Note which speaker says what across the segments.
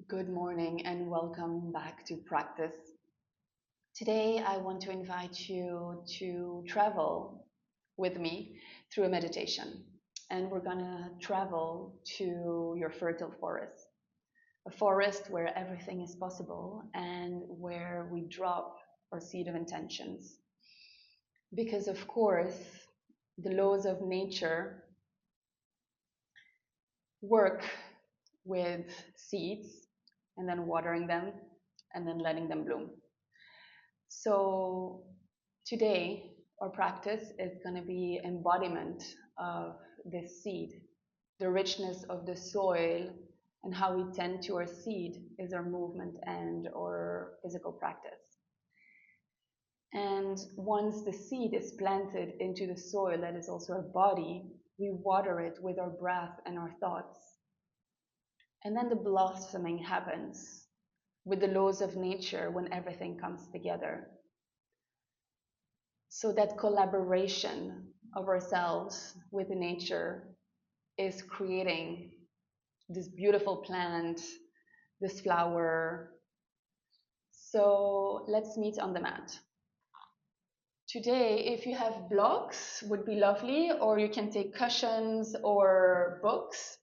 Speaker 1: Good morning and welcome back to practice. Today, I want to invite you to travel with me through a meditation. And we're going to travel to your fertile forest, a forest where everything is possible and where we drop our seed of intentions. Because, of course, the laws of nature work with seeds and then watering them and then letting them bloom. So today, our practice is going to be embodiment of this seed. The richness of the soil and how we tend to our seed is our movement and our physical practice. And once the seed is planted into the soil that is also our body, we water it with our breath and our thoughts. And then the blossoming happens with the laws of nature when everything comes together. So that collaboration of ourselves with nature is creating this beautiful plant, this flower. So let's meet on the mat. Today, if you have blocks, would be lovely, or you can take cushions or books.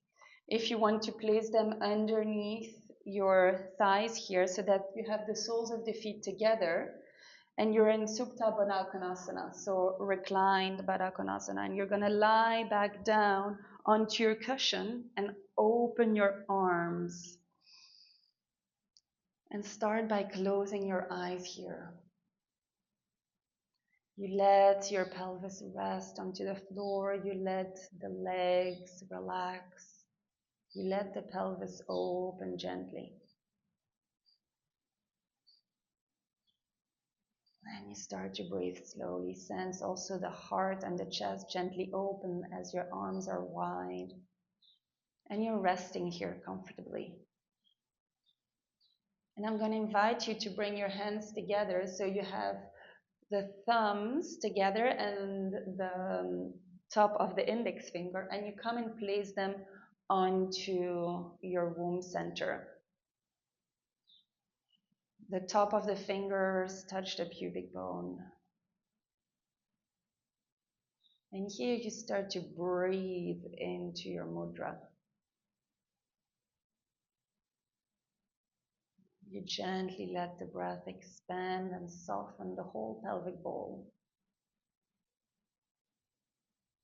Speaker 1: If you want to place them underneath your thighs here so that you have the soles of the feet together, and you're in Supta Baddha Konasana, so reclined Baddha Konasana, and you're going to lie back down onto your cushion and open your arms. And start by closing your eyes here. You let your pelvis rest onto the floor. You let the legs relax. You let the pelvis open gently. And you start to breathe slowly. Sense also the heart and the chest gently open as your arms are wide. And you're resting here comfortably. And I'm going to invite you to bring your hands together so you have the thumbs together and the top of the index finger, and you come and place them onto your womb center. The top of the fingers touch the pubic bone. And here you start to breathe into your mudra. You gently let the breath expand and soften the whole pelvic bowl.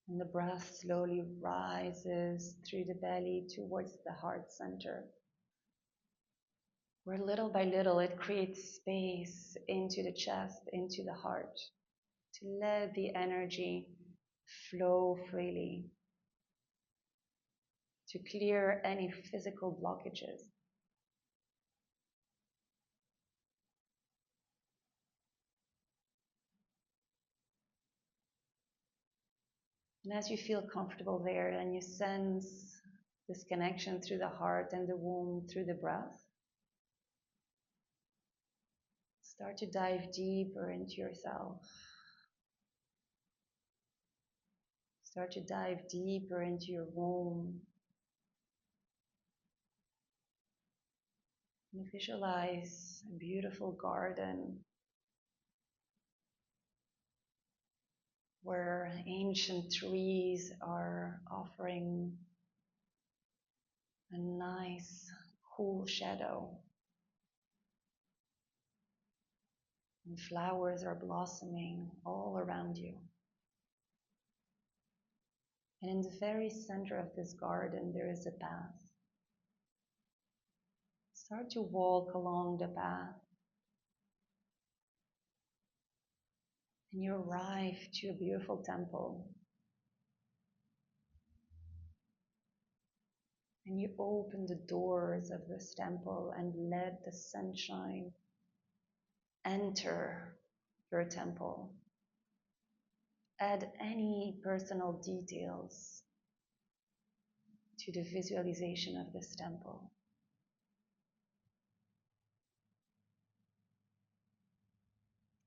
Speaker 1: And the breath slowly rises through the belly towards the heart center, where little by little it creates space into the chest, into the heart, to let the energy flow freely, to clear any physical blockages. And as you feel comfortable there and you sense this connection through the heart and the womb through the breath, start to dive deeper into yourself. Start to dive deeper into your womb. And visualize a beautiful garden where ancient trees are offering a nice, cool shadow. And flowers are blossoming all around you. And in the very center of this garden, there is a path. Start to walk along the path. And you arrive to a beautiful temple. And you open the doors of this temple and let the sunshine enter your temple. Add any personal details to the visualization of this temple.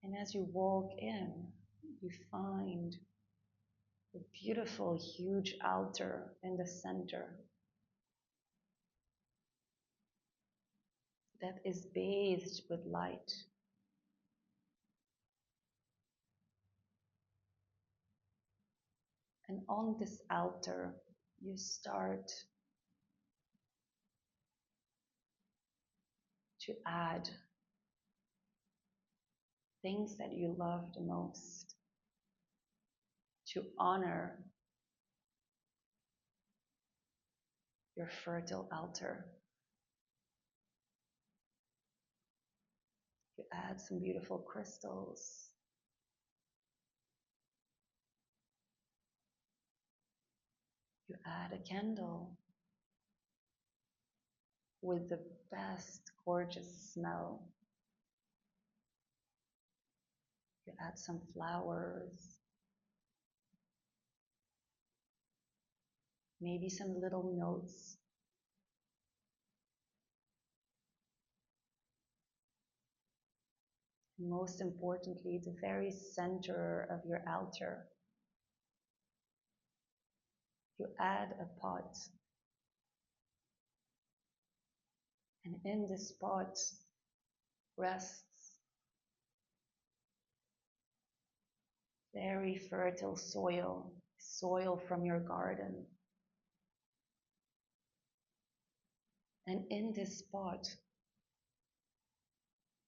Speaker 1: And as you walk in, you find a beautiful, huge altar in the center. that is bathed with light. And on this altar, you start to add things that you love the most, to honor your fertile altar. You add some beautiful crystals. You add a candle with the best, gorgeous smell. You add some flowers, maybe some little notes. And most importantly, the very center of your altar, you add a pot. And in this pot rests very fertile soil, soil from your garden. And in this pot,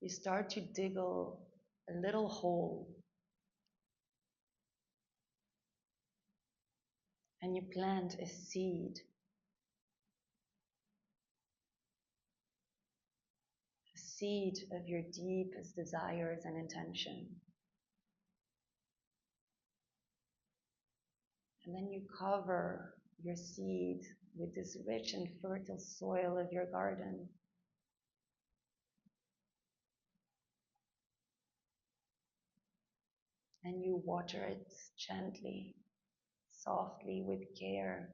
Speaker 1: you start to dig a little hole, and you plant a seed of your deepest desires and intention. And then you cover your seed with this rich and fertile soil of your garden. And you water it gently, softly, with care.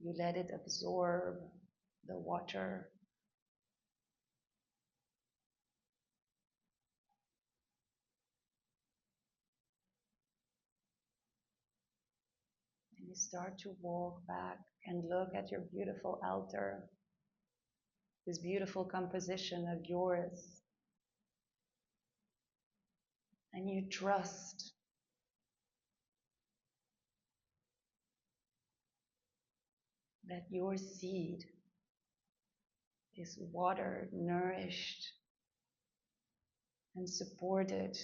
Speaker 1: You let it absorb the water. And you start to walk back and look at your beautiful altar, this beautiful composition of yours. And you trust that your seed is watered, nourished, and supported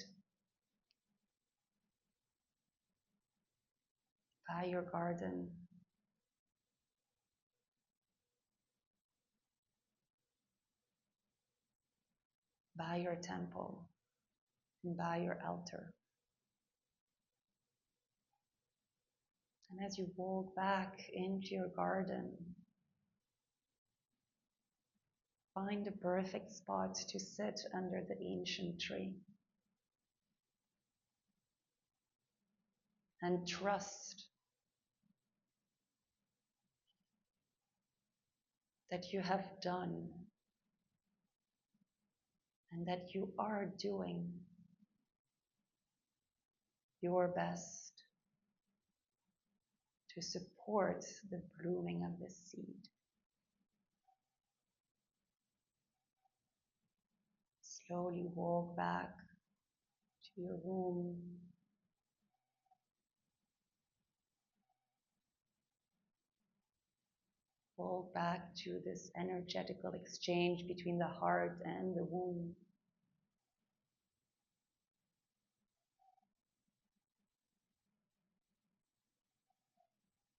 Speaker 1: by your garden, by your temple, and by your altar. And as you walk back into your garden, find the perfect spot to sit under the ancient tree. And trust that you have done and that you are doing your best to support the blooming of this seed. Slowly walk back to your room. Walk back to this energetical exchange between the heart and the womb.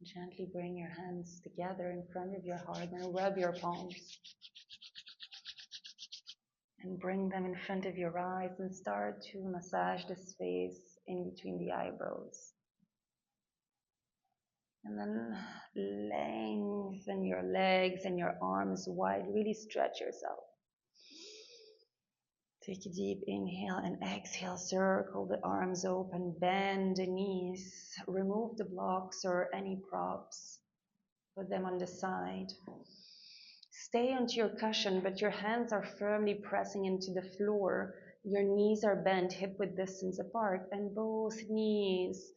Speaker 1: Gently bring your hands together in front of your heart and rub your palms. And bring them in front of your eyes and start to massage the space in between the eyebrows. And then lengthen your legs and your arms wide. Really stretch yourself. Take a deep inhale and exhale. Circle the arms open. Bend the knees. Remove the blocks or any props. Put them on the side. Stay onto your cushion, but your hands are firmly pressing into the floor. Your knees are bent, hip-width distance apart, and both knees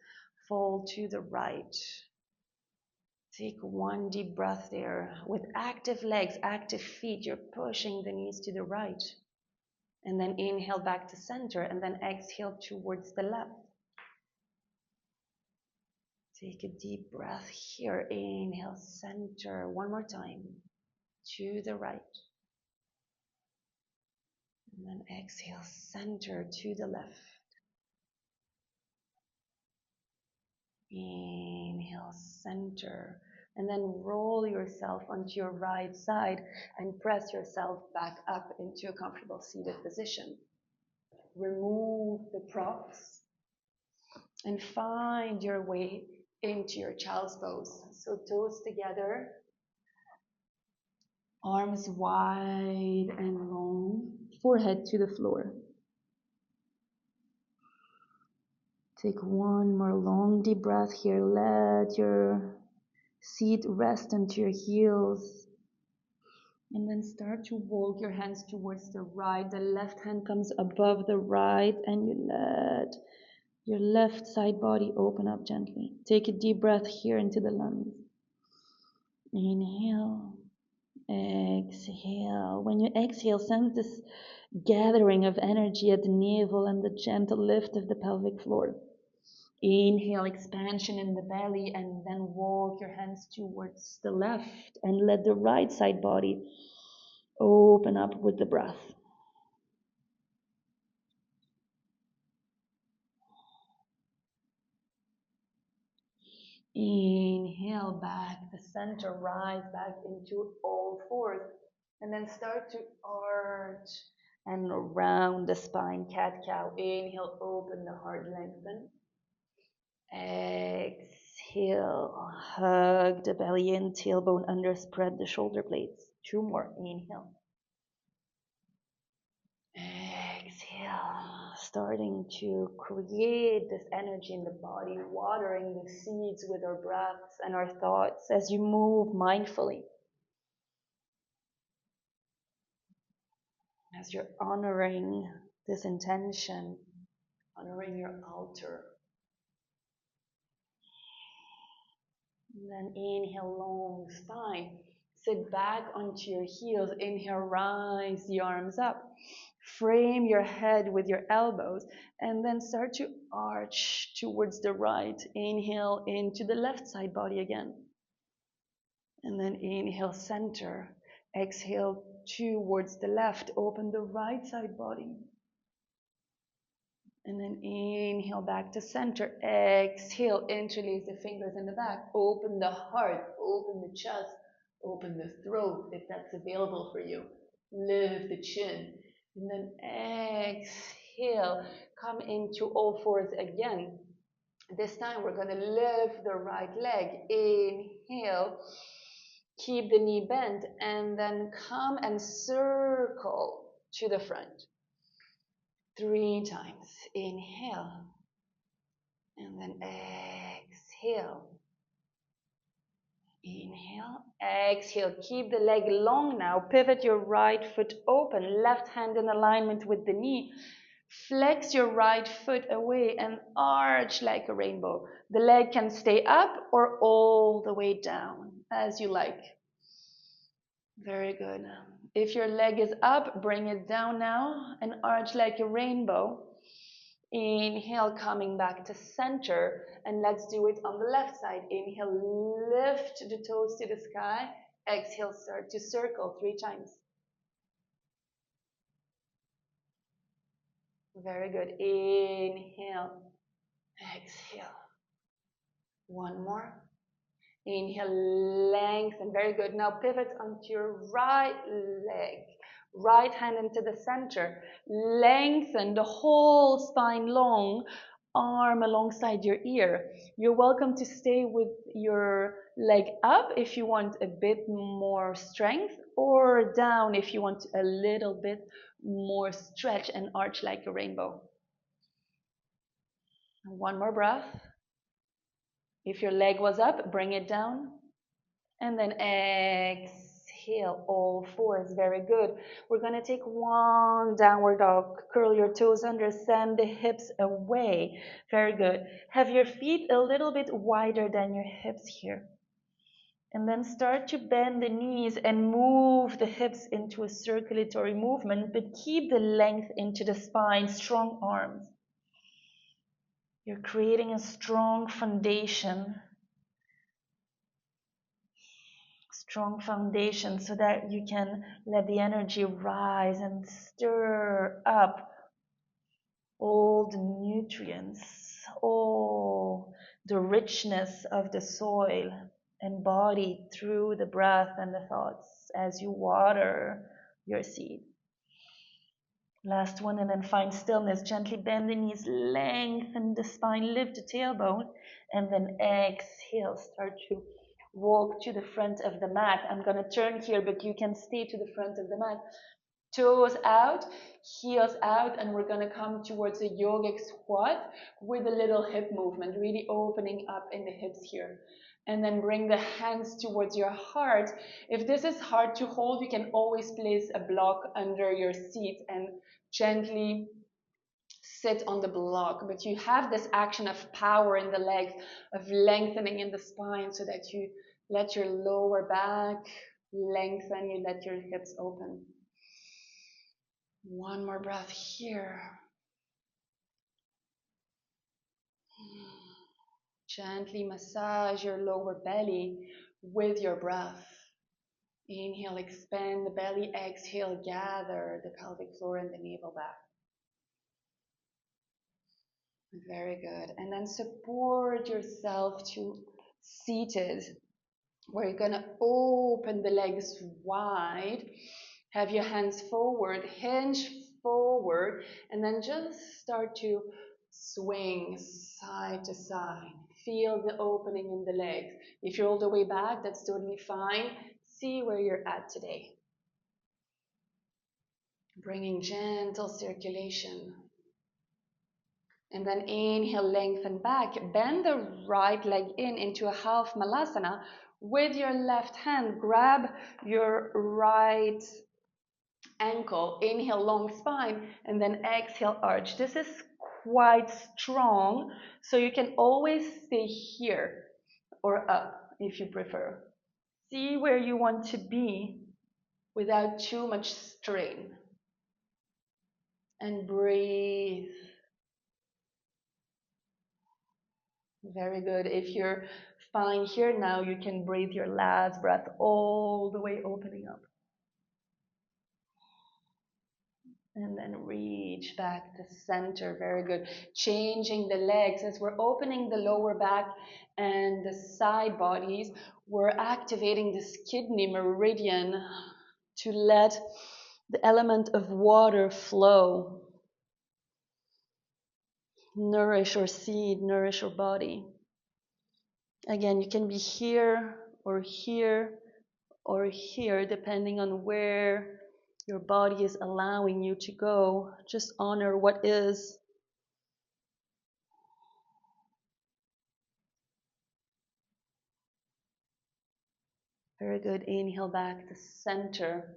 Speaker 1: fall to the right. Take one deep breath there. With active legs, active feet, you're pushing the knees to the right. And then inhale back to center, and then exhale towards the left. Take a deep breath here. Inhale, center. One more time. To the right. And then exhale, center to the left. Inhale, center. And then roll yourself onto your right side and press yourself back up into a comfortable seated position. Remove the props and find your way into your child's pose. So toes together, arms wide and long, forehead to the floor. Take one more long deep breath here. Let your seat rest onto your heels. And then start to walk your hands towards the right. The left hand comes above the right, and you let your left side body open up gently. Take a deep breath here into the lungs. Inhale, exhale. When you exhale, sense this gathering of energy at the navel and the gentle lift of the pelvic floor. Inhale, expansion in the belly, and then walk your hands towards the left and let the right side body open up with the breath. Inhale back to center, rise back into all fours, and then start to arch and round the spine, cat-cow. Inhale, open the heart, lengthen. Exhale, hug the belly in, tailbone under, spread the shoulder blades. Two more, inhale. Exhale, starting to create this energy in the body, watering the seeds with our breaths and our thoughts as you move mindfully. As you're honoring this intention, honoring your altar. And then inhale, long spine. Sit back onto your heels. Inhale, rise the arms up. Frame your head with your elbows and then start to arch towards the right. Inhale into the left side body again. And then inhale, center. Exhale towards the left. Open the right side body. And then inhale back to center. Exhale, interlace the fingers in the back. Open the heart, open the chest, open the throat if that's available for you. Lift the chin. And then exhale, come into all fours again. This time we're going to lift the right leg. Inhale, keep the knee bent, and then come and circle to the front. 3 times. Inhale. And then exhale. Inhale. Exhale. Keep the leg long now. Pivot your right foot open. Left hand in alignment with the knee. Flex your right foot away and arch like a rainbow. The leg can stay up or all the way down, as you like. Very good. If your leg is up, bring it down now and arch like a rainbow. Inhale, coming back to center, and let's do it on the left side. Inhale, lift the toes to the sky. Exhale, start to circle 3 times. Very good. Inhale, exhale. One more. Inhale, lengthen. Very good. Now pivot onto your right leg. Right hand into the center. Lengthen the whole spine long. Arm alongside your ear. You're welcome to stay with your leg up if you want a bit more strength, or down if you want a little bit more stretch and arch like a rainbow. One more breath. If your leg was up, bring it down. And then exhale, all fours. Very good. We're going to take one downward dog. Curl your toes under, send the hips away. Very good. Have your feet a little bit wider than your hips here.
Speaker 2: And then start to bend the knees and move the hips into a circulatory movement, but keep the length into the spine, strong arms. You're creating a strong foundation so that you can let the energy rise and stir up all the nutrients, all the richness of the soil embodied through the breath and the thoughts as you water your seed. Last one, and then find stillness. Gently bend the knees, lengthen the spine, lift the tailbone, and then exhale. Start to walk to the front of the mat. I'm going to turn here, but you can stay to the front of the mat. Toes out, heels out, and we're going to come towards a yogic squat with a little hip movement, really opening up in the hips here. And then bring the hands towards your heart. If this is hard to hold, you can always place a block under your seat and gently sit on the block. But you have this action of power in the legs, of lengthening in the spine so that you let your lower back lengthen, you let your hips open. One more breath here. Gently massage your lower belly with your breath. Inhale, expand the belly. Exhale, gather the pelvic floor and the navel back. Very good. And then support yourself to seated, where you're going to open the legs wide. Have your hands forward, hinge forward, and then just start to swing side to side. Feel the opening in the legs. If you're all the way back, that's totally fine. See where you're at today. Bringing gentle circulation. And then inhale, lengthen back. Bend the right leg into a half malasana. With your left hand, grab your right ankle. Inhale, long spine, and then exhale, arch. This is quite strong, so you can always stay here or up if you prefer. See where you want to be without too much strain. And breathe. Very good. If you're fine here now, you can breathe your last breath all the way opening up. And then reach back to center. Very good. Changing the legs as we're opening the lower back and the side bodies. We're activating this kidney meridian to let the element of water flow. Nourish our seed, nourish our body. Again, you can be here or here or here, depending on where your body is allowing you to go. Just honor what is. Very good. Inhale back to center.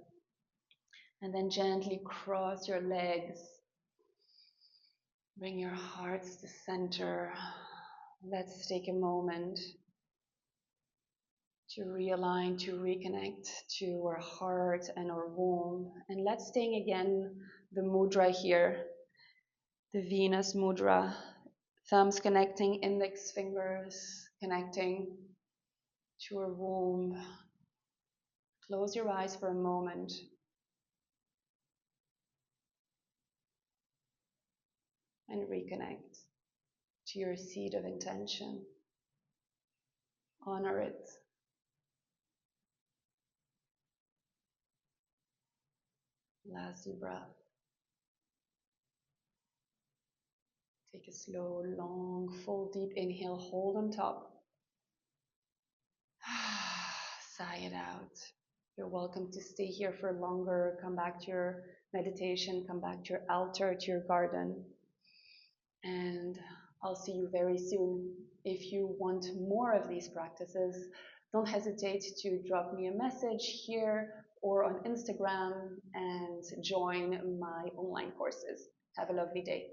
Speaker 2: And then gently cross your legs. Bring your hearts to center. Let's take a moment to realign, to reconnect to our heart and our womb. And let's take again the mudra here, the Venus mudra. Thumbs connecting, index fingers connecting to our womb. Close your eyes for a moment. And reconnect to your seed of intention. Honor it. Last deep breath. Take a slow, long, full, deep inhale. Hold on top. Sigh it out. You're welcome to stay here for longer. Come back to your meditation. Come back to your altar, to your garden. And I'll see you very soon. If you want more of these practices, don't hesitate to drop me a message here or on Instagram and join my online courses. Have a lovely day.